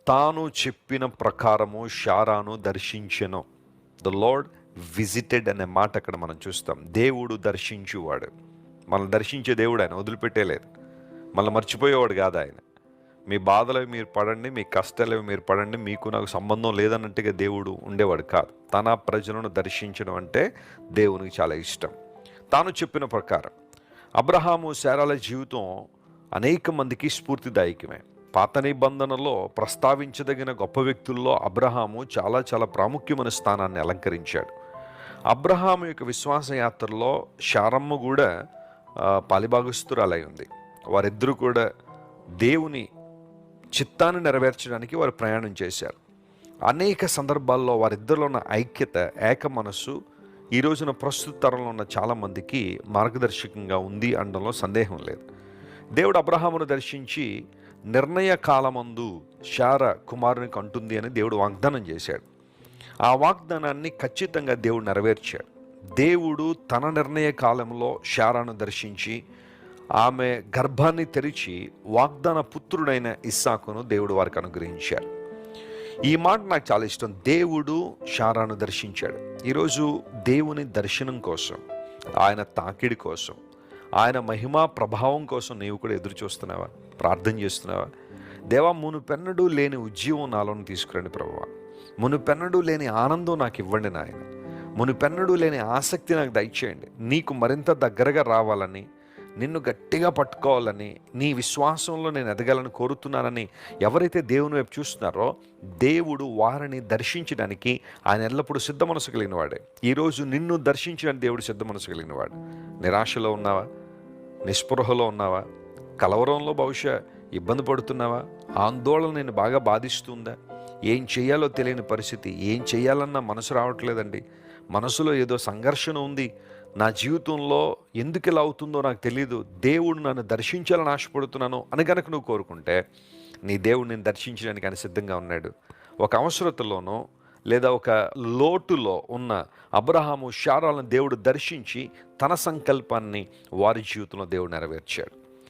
తాను చెప్పిన ప్రకారము శారాను దర్శించెను. ద లార్డ్ విజిటెడ్ అనే మాట అక్కడ మనం చూస్తాం. దేవుడు దర్శించువాడు. మనల్ని దర్శించే దేవుడు ఆయన, వదిలిపెట్టేలేదు. మనల్ని మర్చిపోయేవాడు కాదు ఆయన. మీ బాధలవి మీరు పడండి, మీ కష్టాలవి మీరు పడండి, మీకు నాకు సంబంధం లేదన్నట్టుగా దేవుడు ఉండేవాడు కాదు. తన ప్రజలను దర్శించడం అంటే దేవునికి చాలా ఇష్టం. తాను చెప్పిన ప్రకారం అబ్రహాము శారాల జీవితం అనేక మందికి స్ఫూర్తిదాయకమే. పాత నిబంధనలో ప్రస్తావించదగిన గొప్ప వ్యక్తుల్లో అబ్రహాము చాలా చాలా ప్రాముఖ్యమైన స్థానాన్ని అలంకరించాడు. అబ్రహాము యొక్క విశ్వాస యాత్రలో శారమ్మ కూడా పాలిభాగస్తురాలై ఉంది. వారిద్దరూ కూడా దేవుని చిత్తాన్ని నెరవేర్చడానికి వారు ప్రయాణం చేశారు. అనేక సందర్భాల్లో వారిద్దరిలో ఉన్న ఐక్యత, ఏక మనస్సు ఈ రోజున ప్రస్తుత తరంలో ఉన్న చాలామందికి మార్గదర్శకంగా ఉంది అనడంలో సందేహం లేదు. దేవుడు అబ్రహామును దర్శించి నిర్ణయ కాలమందు శార కుమారుని కంటుంది అని దేవుడు వాగ్దానం చేశాడు. ఆ వాగ్దానాన్ని ఖచ్చితంగా దేవుడు నెరవేర్చాడు. దేవుడు తన నిర్ణయ కాలంలో శారాను దర్శించి ఆమె గర్భాన్ని తెరిచి వాగ్దాన పుత్రుడైన ఇస్సాకును దేవుడు వారికి అనుగ్రహించాడు. ఈ మాట నాకు చాలా ఇష్టం. దేవుడు శారాను దర్శించాడు. ఈరోజు దేవుని దర్శనం కోసం, ఆయన తాకిడి కోసం, ఆయన మహిమా ప్రభావం కోసం నీవు కూడా ఎదురు చూస్తున్నావా? ప్రార్థన చేస్తున్నావా? దేవా, మునుపెన్నడూ లేని ఉజ్జీవం నాలోని తీసుకురండి ప్రభువా. మునుపెన్నడూ లేని ఆనందం నాకు ఇవ్వండి నాయన. మునుపెన్నడూ లేని ఆసక్తి నాకు దయచేయండి. నీకు మరింత దగ్గరగా రావాలని, నిన్ను గట్టిగా పట్టుకోవాలని, నీ విశ్వాసంలో నేను ఎదగాలని కోరుతున్నానని ఎవరైతే దేవుని వైపు చూస్తున్నారో దేవుడు వారిని దర్శించడానికి ఆయన ఎల్లప్పుడూ సిద్ధ మనసు కలిగిన వాడే. ఈరోజు నిన్ను దర్శించడానికి దేవుడు సిద్ధ మనసు కలిగిన వాడు. నిరాశలో ఉన్నావా? నిస్పృహలో ఉన్నావా? కలవరంలో బహుశా ఇబ్బంది పడుతున్నావా? ఆందోళన నేను బాగా బాధిస్తుందా? ఏం చేయాలో తెలియని పరిస్థితి, ఏం చేయాలన్నా మనసు రావట్లేదండి. మనసులో ఏదో సంఘర్షణ ఉంది. నా జీవితంలో ఎందుకు ఇలా అవుతుందో నాకు తెలియదు, దేవుడు నన్ను దర్శించాలని ఆశపడుతున్నాను అని కనుక నువ్వు కోరుకుంటే నీ దేవుడు నేను దర్శించడానికి ఆయన సిద్ధంగా ఉన్నాడు. ఒక అవసరతలోనో లేదా ఒక లోటులో ఉన్న అబ్రహాము శారాలను దేవుడు దర్శించి తన సంకల్పాన్ని వారి జీవితంలో దేవుడు నెరవేర్చాడు.